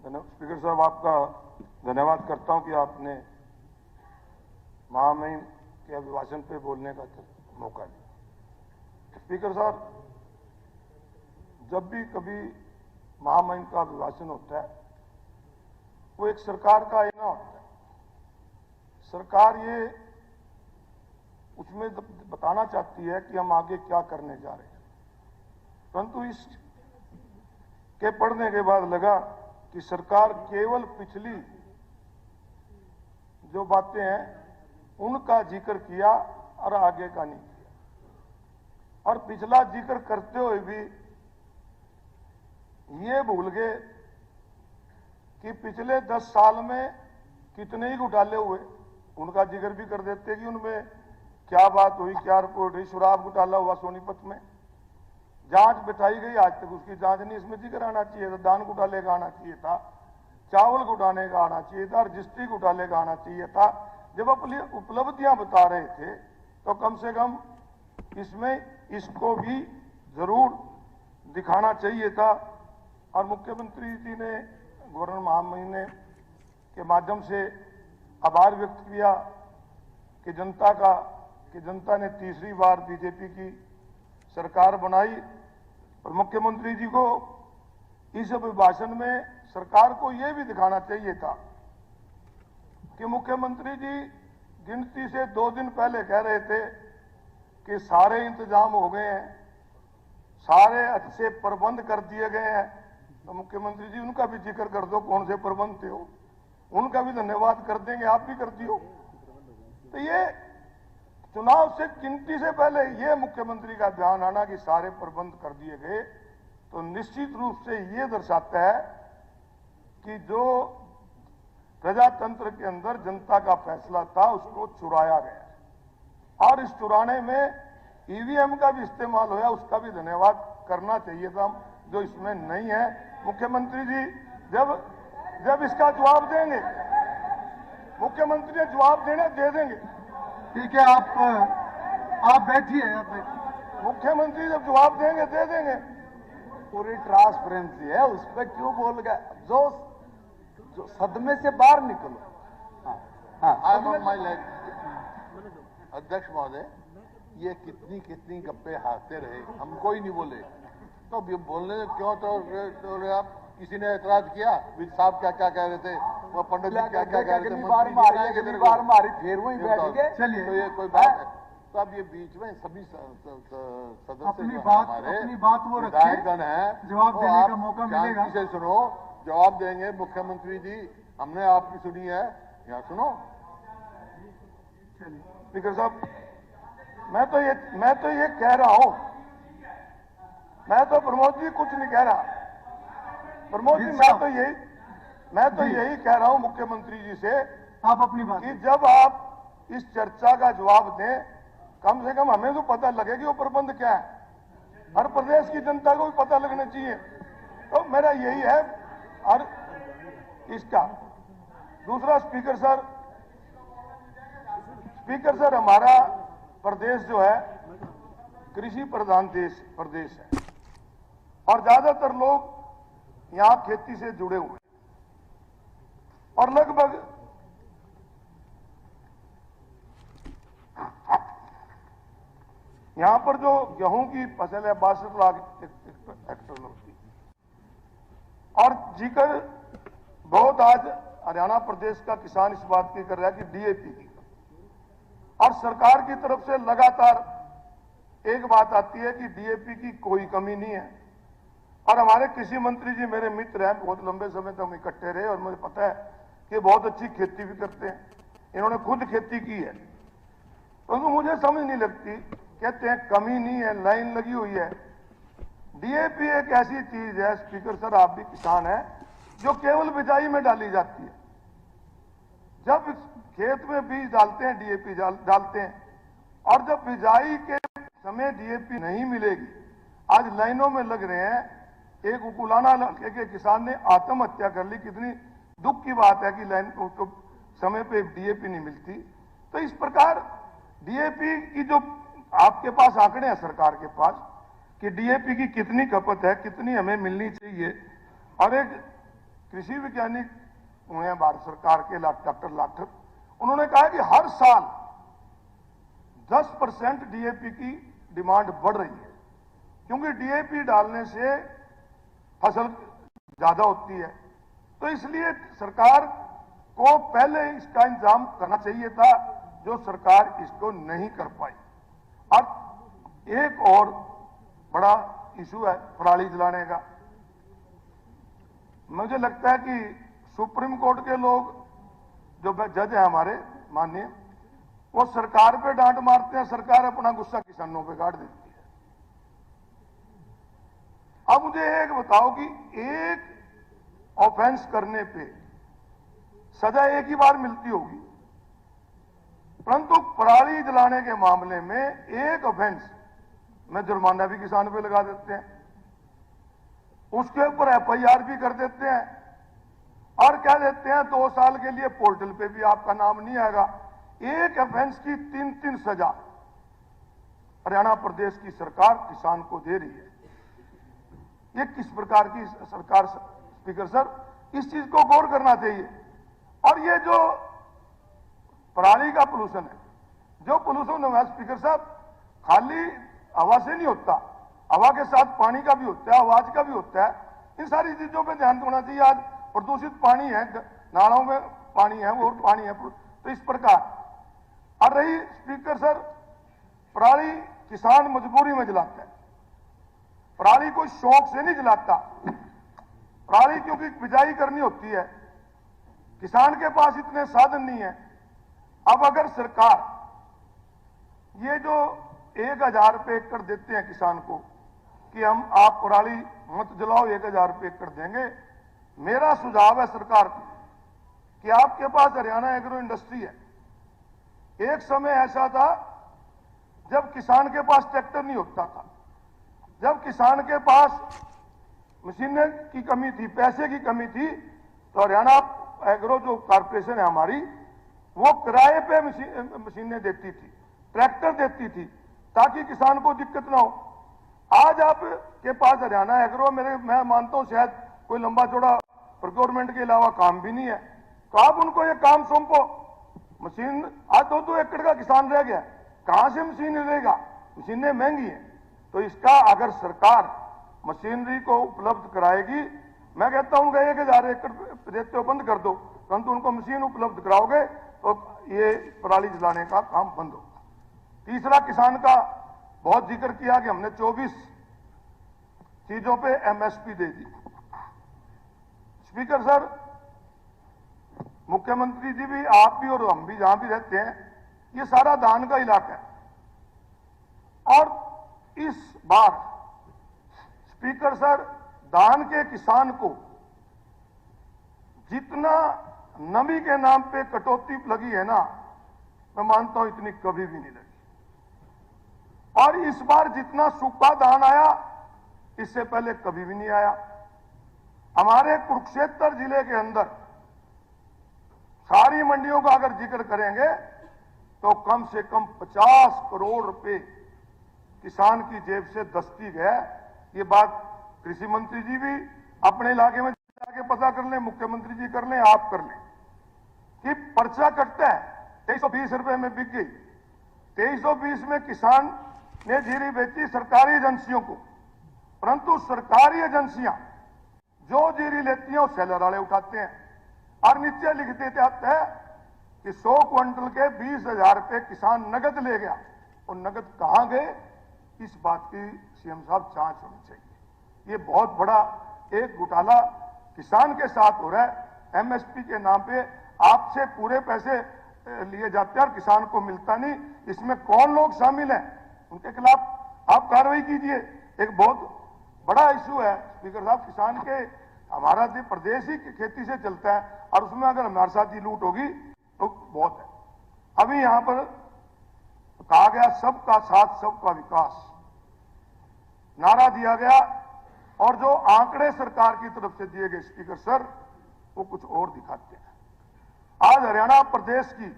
Speaker साहब, आपका धन्यवाद करता हूं कि आपने महामहिम के अभिभाषण पे बोलने का मौका दिया। स्पीकर साहब, जब भी कभी महामहिम का अभिभाषण होता है वो एक सरकार का आईना होता है। सरकार ये उसमें बताना चाहती है कि हम आगे क्या करने जा रहे हैं, परंतु इस के पढ़ने के बाद लगा कि सरकार केवल पिछली जो बातें हैं उनका जिक्र किया और आगे का नहीं किया, और पिछला जिक्र करते हुए भी ये भूल गए कि पिछले 10 साल में कितने ही घोटाले हुए उनका जिक्र भी कर देते कि उनमें क्या बात हुई, क्या रिपोर्ट हुई। शराब घोटाला हुआ सोनीपत में, जांच बिठाई गई, आज तक उसकी जांच नहीं। इसमें जिक्र आना चाहिए था, दान घोटाले का आना चाहिए था, चावल घोटाले का आना चाहिए था, रजिस्ट्री घोटाले का आना चाहिए था। जब अपनी उपलब्धियां बता रहे थे तो कम से कम इसमें इसको भी जरूर दिखाना चाहिए था। और मुख्यमंत्री जी ने गवर्नर महामहिम ने के माध्यम से आभार व्यक्त किया कि जनता ने तीसरी बार बीजेपी की सरकार बनाई। और मुख्यमंत्री जी को इस अभिभाषण में सरकार को यह भी दिखाना चाहिए था कि मुख्यमंत्री जी गिनती से 2 दिन पहले कह रहे थे कि सारे इंतजाम हो गए हैं, सारे अच्छे प्रबंध कर दिए गए हैं। तो मुख्यमंत्री जी उनका भी जिक्र कर दो, कौन से प्रबंध थे वो, उनका भी धन्यवाद कर देंगे, आप भी कर दियो। तो ये चुनाव से गिनती से पहले ये मुख्यमंत्री का ध्यान आना कि सारे प्रबंध कर दिए गए, तो निश्चित रूप से ये दर्शाता है कि जो प्रजातंत्र के अंदर जनता का फैसला था उसको चुराया गया, और इस चुराने में ईवीएम का भी इस्तेमाल होया, उसका भी धन्यवाद करना चाहिए था, जो इसमें नहीं है। मुख्यमंत्री जी जब इसका जवाब देंगे, मुख्यमंत्री ने जवाब देने दे देंगे। ठीक है, आप बैठिए, मुख्यमंत्री जब जवाब देंगे दे देंगे। पूरी ट्रांसपेरेंसी है, उस पर क्यों बोल गए? जो सदमे से बाहर निकलो। अध्यक्ष महोदय, ये कितनी गप्पे हारते रहे, हम कोई नहीं बोले, तो बोलने क्यों तो आप किसी ने एतराज किया? विज साहब क्या कह रहे थे, वो पंडित जी क्या कह रहे थे, बार मारी फिर वहीं बैठ गए। चलिए, तो ये कोई बात है? तो अब ये बीच में सभी सदस्य अपनी बात वो विधायकगण है, जवाब देने का मौका मिलेगा। शांति से सुनो, जवाब देंगे मुख्यमंत्री जी, हमने आपकी सुनी है, यहाँ सुनो। स्पीकर साहब, मैं तो ये कह रहा हूं, मैं तो प्रमोद जी कुछ नहीं कह रहा। प्रमोद जी, मैं तो यही कह रहा हूं मुख्यमंत्री जी से, आप अपनी बात कि जब आप इस चर्चा का जवाब दें, कम से कम हमें तो पता लगे कि वो प्रबंध क्या है, हर प्रदेश की जनता को भी पता लगना चाहिए। तो मेरा यही है। और इसका दूसरा, स्पीकर सर, हमारा प्रदेश जो है कृषि प्रधान प्रदेश है, और ज्यादातर लोग यहां खेती से जुड़े हुए हैं, और लगभग यहां पर जो गेहूं की फसल है 62 लाख हेक्टेयर होती है, और जिक्र बहुत आज हरियाणा प्रदेश का किसान इस बात की कर रहा है कि डीएपी की, और सरकार की तरफ से लगातार एक बात आती है कि डीएपी की कोई कमी नहीं है। और हमारे कृषि मंत्री जी मेरे मित्र हैं, बहुत लंबे समय तक हम इकट्ठे रहे, और मुझे पता है कि बहुत अच्छी खेती भी करते हैं, इन्होंने खुद खेती की है, परंतु मुझे समझ नहीं लगती। कहते हैं कमी नहीं है, लाइन लगी हुई है। डीएपी एक ऐसी चीज है, स्पीकर सर, आप भी किसान हैं, जो केवल बिजाई में डाली जाती है। जब खेत में बीज डालते हैं डीएपी डालते हैं, और जब बिजाई के समय डीएपी नहीं मिलेगी, आज लाइनों में लग रहे हैं। एक उकुलाना लड़के के किसान ने आत्महत्या कर ली। कितनी दुख की बात है कि लाइन को समय पे डीएपी नहीं मिलती। तो इस प्रकार डीएपी की जो आपके पास आंकड़े हैं सरकार के पास कि डीएपी की कितनी खपत है, कितनी हमें मिलनी चाहिए, और एक कृषि वैज्ञानिक हुए हैं भारत सरकार के डॉक्टर लाठर, उन्होंने कहा कि हर साल 10% डीएपी की डिमांड बढ़ रही है, क्योंकि डीएपी डालने से फसल ज्यादा होती है। तो इसलिए सरकार को पहले इसका इंतजाम करना चाहिए था, जो सरकार इसको नहीं कर पाई। और एक और बड़ा इशू है पराली जलाने का। मुझे लगता है कि सुप्रीम कोर्ट के लोग जो जज हैं हमारे माननीय, वो सरकार पे डांट मारते हैं, सरकार अपना गुस्सा किसानों पे काट देती है। अब मुझे एक बताओ कि एक ऑफेंस करने पे सजा एक ही बार मिलती होगी, परंतु पराली जलाने के मामले में एक ऑफेंस में जुर्माना भी किसान पे लगा देते हैं, उसके ऊपर एफआईआर भी कर देते हैं और कह देते हैं 2 साल के लिए पोर्टल पे भी आपका नाम नहीं आएगा। एक ऑफेंस की 3-3 सजा हरियाणा प्रदेश की सरकार किसान को दे रही है। ये किस प्रकार की सरकार? स्पीकर सर, इस चीज को गौर करना चाहिए। और ये जो पराली का पोल्यूशन है, जो पोल्यूशन है स्पीकर साहब, खाली हवा से नहीं होता, हवा के साथ पानी का भी होता है, आवाज का भी होता है। इन सारी चीजों पे ध्यान देना चाहिए। आज प्रदूषित पानी है, नालों में पानी है, और पानी है, तो इस प्रकार। और रही स्पीकर सर, पराली किसान मजबूरी में जलाता है, पराली कोई शौक से नहीं जलाता। पराली क्योंकि बिजाई करनी होती है, किसान के पास इतने साधन नहीं है। अब अगर सरकार ये जो 1000 रुपये एकड़ देते हैं किसान को कि हम आप पराली मत जलाओ, 1000 रुपये एकड़ देंगे, मेरा सुझाव है सरकार को कि आपके पास हरियाणा एग्रो इंडस्ट्री है। एक समय ऐसा था जब किसान के पास ट्रैक्टर नहीं होता था, जब किसान के पास मशीनें की कमी थी, पैसे की कमी थी, तो हरियाणा एग्रो जो कारपोरेशन है हमारी, वो किराए पे मशीनें देती थी, ट्रैक्टर देती थी, ताकि किसान को दिक्कत ना हो। आज आपके पास हरियाणा एग्रो, मैं मानता हूं शायद कोई लंबा चौड़ा प्रोक्योरमेंट के अलावा काम भी नहीं है, तो आप उनको ये काम सौंपो। मशीन आज 2-2 एकड़ का किसान रह गया, कहां से मशीन लेगा? मशीनें महंगी हैं। तो इसका अगर सरकार मशीनरी को उपलब्ध कराएगी, मैं कहता हूं 1000 एकड़ देते हो बंद कर दो, परंतु उनको मशीन उपलब्ध कराओगे तो ये पराली जलाने का काम बंद हो। तीसरा, किसान का बहुत जिक्र किया कि हमने 24 चीजों पे एमएसपी दे दी। स्पीकर सर, मुख्यमंत्री जी भी, आप भी और हम भी जहां भी रहते हैं, ये सारा धान का इलाका है। और इस बार स्पीकर सर, धान के किसान को जितना नमी के नाम पे कटौती लगी है ना, मैं मानता हूं इतनी कभी भी नहीं लगी। और इस बार जितना सूखा धान आया, इससे पहले कभी भी नहीं आया। हमारे कुरुक्षेत्र जिले के अंदर सारी मंडियों का अगर जिक्र करेंगे तो कम से कम 50 करोड़ रुपए किसान की जेब से दस्तक है। ये बात कृषि मंत्री जी भी अपने इलाके में जाके पता कर लें, मुख्यमंत्री जी कर लें, आप कर लें कि पर्चा कटता है 2320 रुपए में बिक गई। 2320 में किसान ने जीरी बेची सरकारी एजेंसियों को, परंतु सरकारी एजेंसियां जो जीरी लेती हैं वो सेलर वाले उठाते हैं और नीचे लिख देते आते हैं कि 100 क्विंटल के 20,000 रुपए किसान नगद ले गया। और नगद कहां गए, इस बात की सीएम साहब जांच होनी चाहिए। ये बहुत बड़ा एक घोटाला किसान के साथ हो रहा है। एमएसपी के नाम पे आपसे पूरे पैसे लिए जाते हैं और किसान को मिलता नहीं। इसमें कौन लोग शामिल हैं, उनके खिलाफ आप कार्रवाई कीजिए। एक बहुत बड़ा इशू है स्पीकर साहब, किसान के, हमारा प्रदेश ही खेती से चलता है और उसमें अगर हमारे साथ ही लूट होगी तो बहुत है। अभी यहां पर कहा गया सबका साथ सबका विकास, नारा दिया गया, और जो आंकड़े सरकार की तरफ से दिए गए स्पीकर सर, वो कुछ और दिखाते हैं। आज हरियाणा प्रदेश की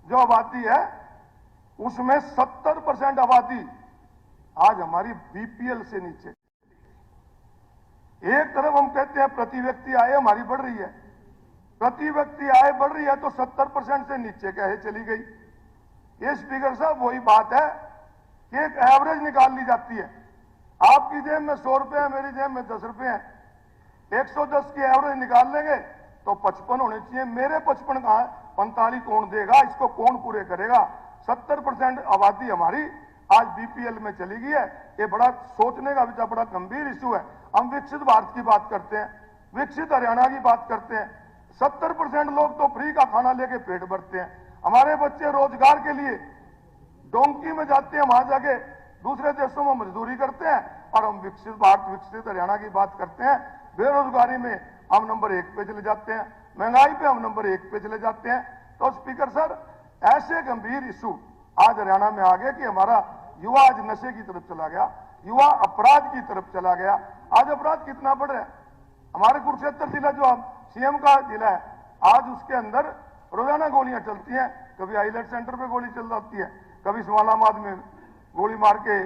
जो आबादी है उसमें 70% आबादी आज हमारी बीपीएल से नीचे। एक तरफ हम कहते हैं प्रति व्यक्ति आय हमारी बढ़ रही है, प्रति व्यक्ति आय बढ़ रही है तो 70% से नीचे कैसे चली गई? ये स्पीकर साहब वही बात है कि एक एवरेज निकाल ली जाती है। आपकी जेब में 100 रुपए है, मेरी जेब में 10 रुपए है, 110 की एवरेज निकाल लेंगे तो 55 होने चाहिए। मेरे 55 कहां है? 45 कौन देगा? इसको कौन पूरे करेगा? 70% आबादी हमारी आज बीपीएल में चली गई है। ये बड़ा सोचने का विषय, बड़ा गंभीर इशू है। हम विकसित भारत की बात करते हैं, विकसित हरियाणा की बात करते हैं, 70% लोग तो फ्री का खाना लेके पेट भरते हैं। हमारे बच्चे रोजगार के लिए डोंकी में जाते हैं, वहां जाके दूसरे देशों में मजदूरी करते हैं, और हम विकसित भारत, विकसित हरियाणा की बात करते हैं। बेरोजगारी में हम नंबर 1 पे चले जाते हैं, महंगाई पे हम नंबर 1 पे चले जाते हैं। तो स्पीकर सर, ऐसे गंभीर इशू आज हरियाणा में आ गए कि हमारा युवा आज नशे की तरफ चला गया, युवा अपराध की तरफ चला गया। आज अपराध कितना बढ़ रहा है? हमारे कुरुक्षेत्र जिला जो हम सीएम का जिला है, आज उसके अंदर रोजाना गोलियां चलती हैं। कभी आईलेट सेंटर पे गोली चल जाती है, कभी इस्लामाबाद में गोली मार के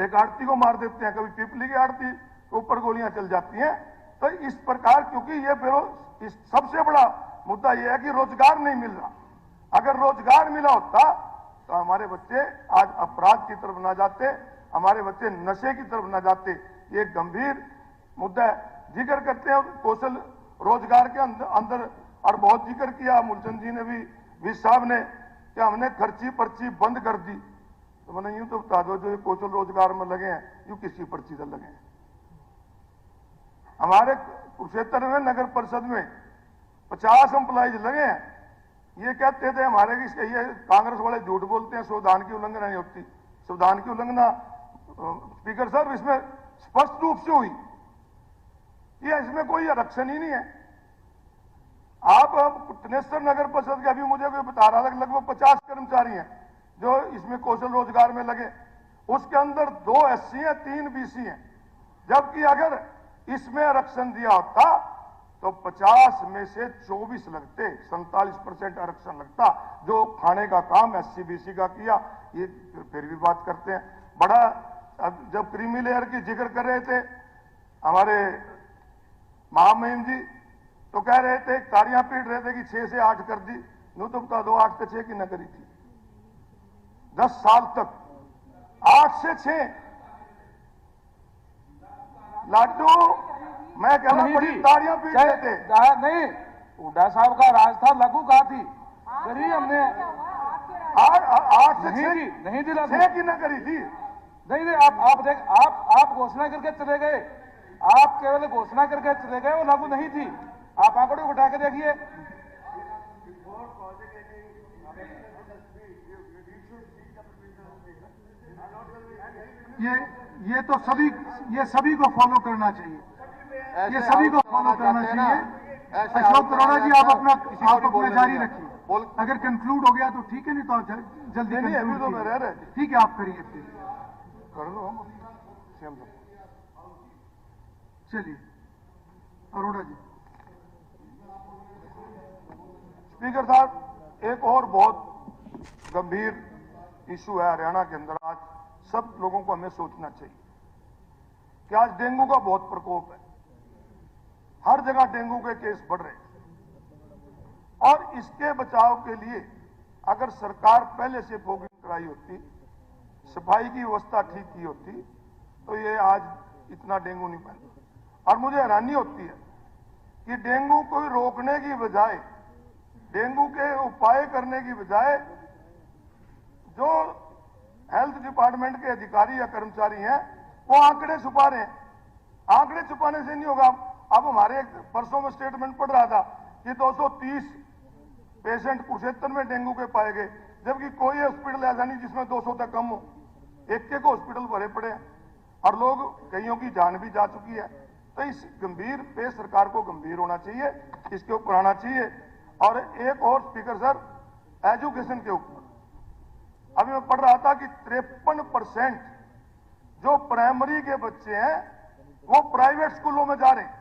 एक आड़ती को मार देते हैं, कभी पिपली की आड़ती के ऊपर गोलियां चल जाती हैं। तो इस प्रकार, क्योंकि ये सबसे बड़ा मुद्दा यह है कि रोजगार नहीं मिल रहा। अगर रोजगार मिला होता तो हमारे बच्चे आज अपराध की तरफ ना जाते, हमारे बच्चे नशे की तरफ ना जाते। ये गंभीर मुद्दा है। जिक्र करते हैं कौशल रोजगार के अंदर, और बहुत जिक्र किया मूलचंद जी ने भी, विज साहब ने, कि हमने खर्ची पर्ची बंद कर दी। तो मैंने यूं तो बता दो, जो ये कौशल रोजगार में लगे हैं, यूं किसी पर्ची से लगे हैं। हमारे कुरुक्षेत्र में नगर परिषद में 50 एम्प्लॉइज लगे हैं। ये कहते थे हमारे कि ये कांग्रेस वाले झूठ बोलते हैं, संविधान की उल्लंघना नहीं होती। संविधान की उल्लंघना स्पीकर साहब इसमें स्पष्ट रूप से हुई। ये इसमें कोई आरक्षण ही नहीं है। आप तनेश्वर नगर परिषद के, अभी मुझे कोई बता रहा था, लगभग 50 कर्मचारी हैं जो इसमें कौशल रोजगार में लगे। उसके अंदर 2 एससी हैं, 3 बीसी हैं। जबकि अगर इसमें आरक्षण दिया होता तो 50 में से 24 लगते, 47% आरक्षण लगता। जो खाने का काम एससी बीसी का किया, ये फिर भी बात करते हैं बड़ा। जब क्रीमी लेयर की जिक्र कर रहे थे हमारे महामहिम जी, तो कह रहे थे, तारियां पीट रहे थे कि 6 से 8 कर दी। यूं तो बता दो, 8 से 6 की न करी थी 10 साल तक, 8 से 6। लाडू, मैं कहना बड़ी ताड़ियां पीट रहे थे। नहीं, हुड्डा साहब का राज था, लागू कहा थी, करी हमने 8 से 6 नहीं दी, 6 की न करी थी। नहीं, आप घोषणा करके चले गए, आप केवल घोषणा करके चले गए, वो लागू नहीं थी। आप आंकड़े उठा के देखिए। ये तो सभी को फॉलो करना चाहिए, ये सभी को फॉलो करना चाहिए। अशोक अरोड़ा जी, आप अपना जारी रखिए। अगर कंक्लूड हो गया तो ठीक है, नहीं तो जल्दी अभी तो मैं रह रहे। ठीक है, आप करिए फिर, कर लो। चलिए अरोड़ा जी। स्पीकर साहब, एक और बहुत गंभीर इशू है हरियाणा के अंदर। आज सब लोगों को हमें सोचना चाहिए कि आज डेंगू का बहुत प्रकोप है। हर जगह डेंगू के केस बढ़ रहे हैं, और इसके बचाव के लिए अगर सरकार पहले से फॉगिंग कराई होती, सफाई की व्यवस्था ठीक की होती, तो ये आज इतना डेंगू नहीं फैलता। और मुझे हैरानी होती है कि डेंगू को रोकने की बजाय, डेंगू के उपाय करने की बजाय, जो हेल्थ डिपार्टमेंट के अधिकारी या कर्मचारी हैं, वो आंकड़े छुपा रहे हैं। आंकड़े छुपाने से नहीं होगा। अब हमारे परसों में स्टेटमेंट पढ़ रहा था कि 230 पेशेंट कुरुक्षेत्र में डेंगू के पाए गए, जबकि कोई हॉस्पिटल ऐसा नहीं जिसमें 200 तक कम हो। एक हॉस्पिटल भरे पड़े हैं, और लोग, कईयों की जान भी जा चुकी है। तो इस गंभीर पे सरकार को गंभीर होना चाहिए, इसके ऊपर आना चाहिए। और एक और स्पीकर सर, एजुकेशन के ऊपर अभी मैं पढ़ रहा था कि 53% जो प्राइमरी के बच्चे हैं वो प्राइवेट स्कूलों में जा रहे हैं,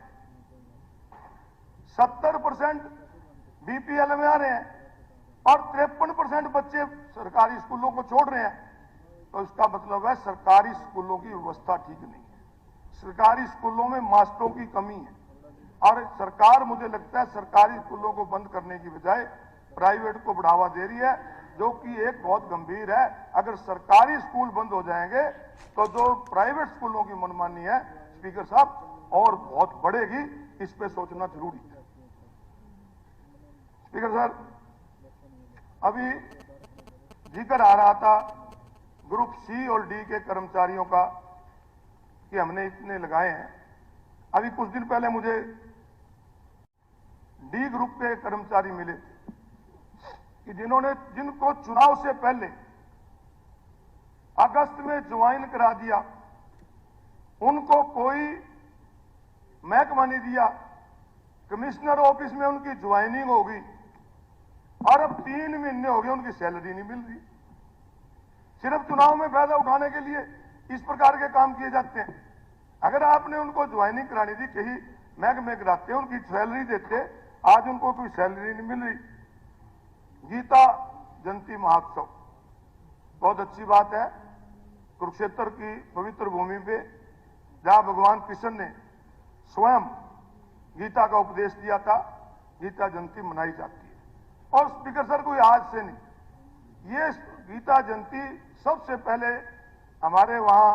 70% बीपीएल में आ रहे हैं, और 53% बच्चे सरकारी स्कूलों को छोड़ रहे हैं। तो इसका मतलब है सरकारी स्कूलों की व्यवस्था ठीक नहीं है। सरकारी स्कूलों में मास्टरों की कमी है और सरकार, मुझे लगता है, सरकारी स्कूलों को बंद करने की बजाय प्राइवेट को बढ़ावा दे रही है, जो कि एक बहुत गंभीर है। अगर सरकारी स्कूल बंद हो जाएंगे तो जो प्राइवेट स्कूलों की मनमानी है स्पीकर साहब और बहुत बढ़ेगी। इस पे सोचना जरूरी है। स्पीकर सर, अभी जिक्र आ रहा था ग्रुप सी और डी के कर्मचारियों का कि हमने इतने लगाए हैं। अभी कुछ दिन पहले मुझे डी ग्रुप के कर्मचारी मिले थे कि जिनको चुनाव से पहले अगस्त में ज्वाइन करा दिया, उनको कोई महकमा नहीं दिया, कमिश्नर ऑफिस में उनकी ज्वाइनिंग होगी और अब 3 महीने हो गए उनकी सैलरी नहीं मिल रही। सिर्फ चुनाव में फायदा उठाने के लिए इस प्रकार के काम किए जाते हैं। अगर आपने उनको ज्वाइनिंग करानी थी, कहीं महकमे कराते, उनकी सैलरी देते, आज उनको कोई सैलरी नहीं मिल रही। गीता जयंती महोत्सव बहुत अच्छी बात है। कुरुक्षेत्र की पवित्र भूमि पे जहां भगवान कृष्ण ने स्वयं गीता का उपदेश दिया था, गीता जयंती मनाई जाती है। और स्पीकर सर, कोई आज से नहीं, ये गीता जयंती सबसे पहले हमारे वहां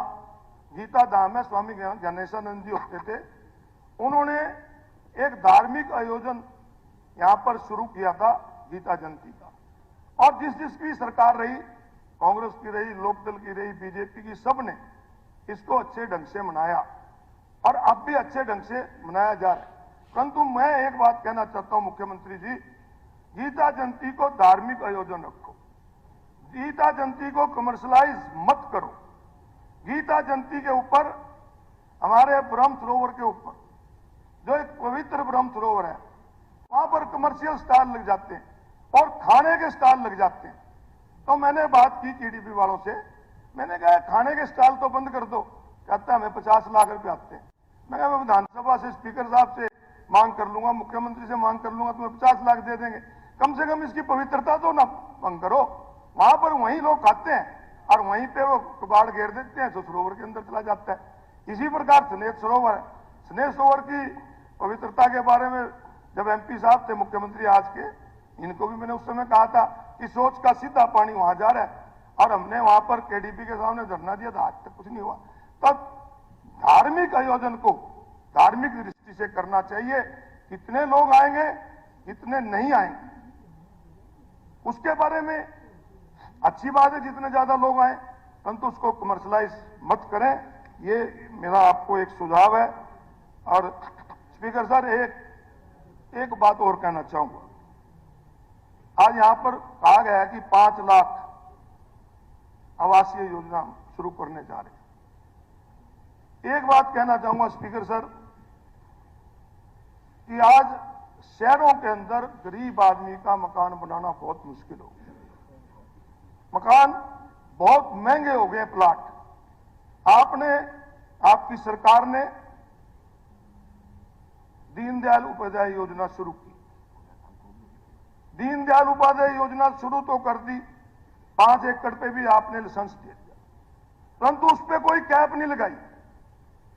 गीता धाम में स्वामी गणेशानंद जी होते थे, उन्होंने एक धार्मिक आयोजन यहां पर शुरू किया था गीता जयंती का। और जिसकी सरकार रही, कांग्रेस की रही, लोकदल की रही, बीजेपी की, सबने इसको अच्छे ढंग से मनाया और अब भी अच्छे ढंग से मनाया जा रहा है। परंतु मैं एक बात कहना चाहता हूं मुख्यमंत्री जी, गीता जयंती को धार्मिक आयोजन रखो, गीता जयंती को कमर्शलाइज मत करो। गीता जयंती के ऊपर, हमारे ब्रह्म सरोवर के ऊपर, जो एक पवित्र ब्रह्म सरोवर है, वहां पर कमर्शियल स्टॉल लग जाते हैं और खाने के स्टॉल लग जाते हैं। तो मैंने बात की केडीपी वालों से, मैंने कहा खाने के स्टॉल तो बंद कर दो। कहता है हमें 50 लाख रुपए आते हैं। मैं कहा मैं विधानसभा से स्पीकर साहब से मांग कर लूंगा, मुख्यमंत्री से मांग कर लूंगा, तुम्हें 50 लाख दे देंगे। कम से कम इसकी पवित्रता तो ना भंग करो। वहां पर वहीं लोग खाते हैं और वहीं पे वो कबाड़ घेर देते हैं, तो सरोवर के अंदर चला जाता है। इसी प्रकार स्नेह सरोवर है, स्नेह सरोवर की पवित्रता के बारे में जब एमपी साहब थे, मुख्यमंत्री आज के, इनको भी मैंने उस समय कहा था कि सोच का सीधा पानी वहां जा रहा है और हमने वहां पर केडीपी के सामने धरना दिया था, आज तक कुछ नहीं हुआ। तब धार्मिक आयोजन को धार्मिक दृष्टि से करना चाहिए। कितने लोग आएंगे, कितने नहीं आएंगे, उसके बारे में अच्छी बात है जितने ज्यादा लोग आए, परंतु उसको कमर्शलाइज मत करें। ये मेरा आपको एक सुझाव है। और स्पीकर सर, एक बात और कहना चाहूंगा। आज यहां पर कहा गया है कि 5 लाख आवासीय योजना शुरू करने जा रहे हैं। एक बात कहना चाहूंगा स्पीकर सर कि आज शहरों के अंदर गरीब आदमी का मकान बनाना बहुत मुश्किल हो गया। मकान बहुत महंगे हो गए, प्लाट। आपकी सरकार ने दीनदयाल उपाध्याय योजना शुरू की। दीनदयाल उपाध्याय योजना शुरू तो कर दी, 5 एकड़ पे भी आपने लाइसेंस दे दिया, परंतु उस पर कोई कैप नहीं लगाई।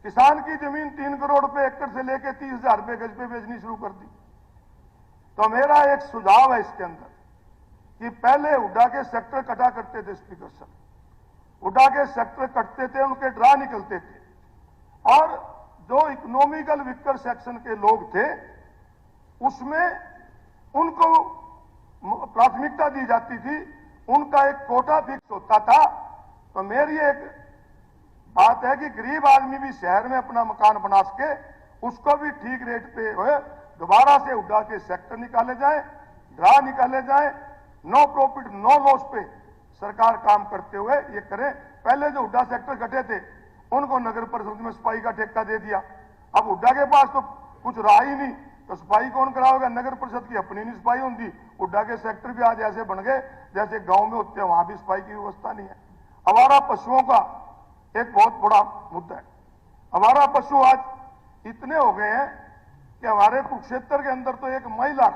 किसान की जमीन 3 करोड़ रुपए एकड़ से लेकर 30,000 रुपए गज पे बेचनी शुरू कर दी। तो मेरा एक सुझाव है इसके अंदर कि पहले हुड्डा के सेक्टर कटा करते थे स्पीकर सर, हुड्डा के सेक्टर कटते थे, उनके ड्रा निकलते थे और जो इकोनॉमिकल वीकर सेक्शन के लोग थे उसमें उनको प्राथमिकता दी जाती थी, उनका एक कोटा फिक्स होता था। तो मेरी एक बात है कि गरीब आदमी भी शहर में अपना मकान बना सके, उसको भी ठीक रेट पे दोबारा से हुड्डा के सेक्टर निकाले जाए, ड्रा निकाले जाए, नो प्रॉफिट नो लॉस पे सरकार काम करते हुए ये करे। पहले जो हुड्डा सेक्टर कटे थे उनको नगर परिषद में सफाई का ठेका दे दिया। अब हुड्डा के पास तो कुछ रहा ही नहीं, तो सफाई कौन कराओगे? नगर परिषद की अपनी नहीं सफाई होती। हुड्डा के सेक्टर भी आज ऐसे बन गए जैसे गांव में होते हैं, वहां भी सफाई की व्यवस्था नहीं है। आवारा पशुओं का एक बहुत बड़ा मुद्दा है। आवारा पशु आज इतने हो गए हैं कि हमारे कुरुक्षेत्र के अंदर तो एक महिला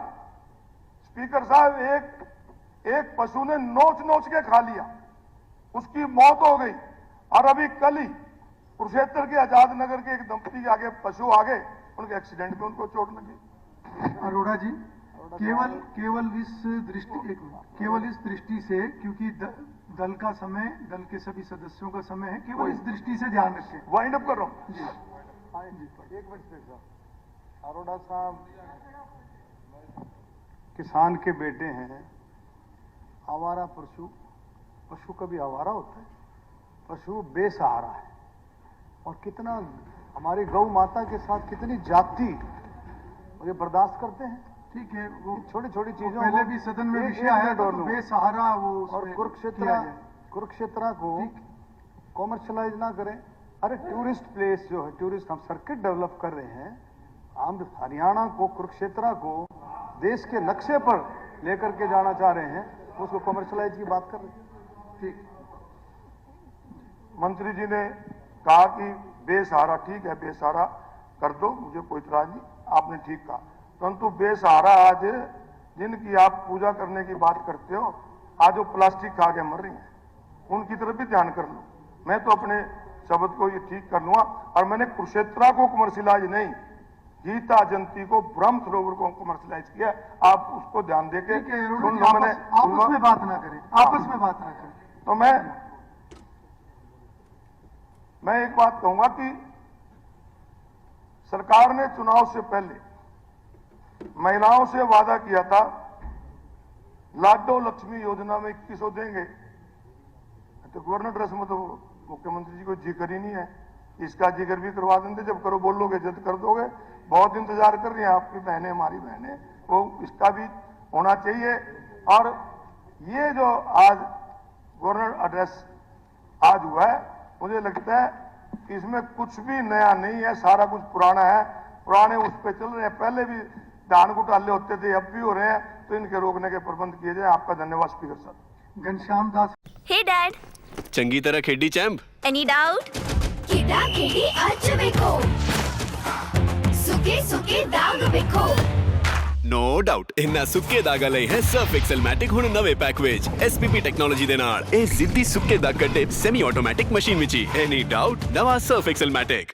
स्पीकर साहब एक पशु ने नोच नोच के खा लिया, उसकी मौत हो गई। और अभी कल ही कुरुक्षेत्र के आजाद नगर के एक दंपति के आगे पशु आ गए, उनके एक्सीडेंट में उनको चोट लगी। अरोड़ा जी, केवल इस दृष्टि से, क्योंकि दल का समय, दल के सभी सदस्यों का समय है, केवल इस दृष्टि से ध्यान रखें। वाइंड अप कर रहा हूँ जी। एक मिनट साहब, अरोड़ा साहब किसान के बेटे हैं। आवारा पशु कभी आवारा होता है? पशु बेसहारा है। और कितना हमारी गौ माता के साथ कितनी जाति और ये बर्दाश्त करते हैं। ठीक है, वो छोटी छोटी चीजों पहले भी सदन में विषय आया था, तो बेसहारा वो और कुरुक्षेत्र को कॉमर्शलाइज ना करें। अरे टूरिस्ट प्लेस जो है, टूरिस्ट हम सर्किट डेवलप कर रहे हैं, हम हरियाणा को, कुरुक्षेत्र को देश के नक्शे पर लेकर के जाना चाह रहे हैं, उसको कॉमर्शलाइज की बात कर रहे हैं। ठीक, मंत्री जी ने कहा कि बेसहारा, ठीक है बेसहारा कर दो, मुझे कोई इतराज नहीं, आपने ठीक कहा। परंतु बेसहारा आज जिनकी आप पूजा करने की बात करते हो, आज वो प्लास्टिक खा के मर रही हैं, उनकी तरफ भी ध्यान कर लो। मैं तो अपने शब्द को ये ठीक कर लूंगा। और मैंने कुरुक्षेत्र को कमर्शियलाइज नहीं, गीता जयंती को, ब्रह्म सरोवर को कमर्शियलाइज किया। आप उसको ध्यान देके सुन लो। मैंने आपस में बात ना करें, आपस में बात ना करें। तो मैं एक बात कहूंगा कि सरकार ने चुनाव से पहले महिलाओं से वादा किया था, लाडो लक्ष्मी योजना में 2100 देंगे। तो गवर्नर ड्रेस में तो मुख्यमंत्री जी को जिक्र ही नहीं है। इसका जिक्र भी करवा देंगे, जब करो बोलोगे जब कर दोगे। बहुत इंतजार कर रही हैं आपकी बहनें, हमारी बहनें, वो इसका भी होना चाहिए। और ये जो आज गवर्नर एड्रेस आज हुआ है, मुझे लगता है कि इसमें कुछ भी नया नहीं है, सारा कुछ पुराना है। पुराने उस पर चल रहे हैं, पहले भी धान घोटाले होते थे, अब भी हो रहे हैं, तो इनके रोकने के प्रबंध किए जाए। आपका धन्यवाद स्पीकर साहब। घनश्याम दास। हे डैड, चंगी तरह खेडी चैंप। Any doubt? खेड़ा खेड़ी अच वेखो, सुके सुके दाग वेखो। नो डाउट इन्ना सुक्के दागा ਲਈ ਹੈ ਸਰਫ ਐਕਸਲਮੈਟਿਕ ਹੁਣ ਨਵੇਂ ਪੈਕ ਵਿੱਚ SPP ਟੈਕਨੋਲੋਜੀ ਦੇ ਨਾਲ ਇਹ ਜ਼ਿੱਦੀ ਸੁੱਕੇ ਦਾਗ ਕੱਢੇ ਸੈਮੀ ਆਟੋਮੈਟਿਕ ਮਸ਼ੀਨ ਵਿੱਚ ਹੀ। ਐਨੀ ਡਾਊਟ ਨਵਾਂ ਸਰਫ ਐਕਸਲਮੈਟਿਕ।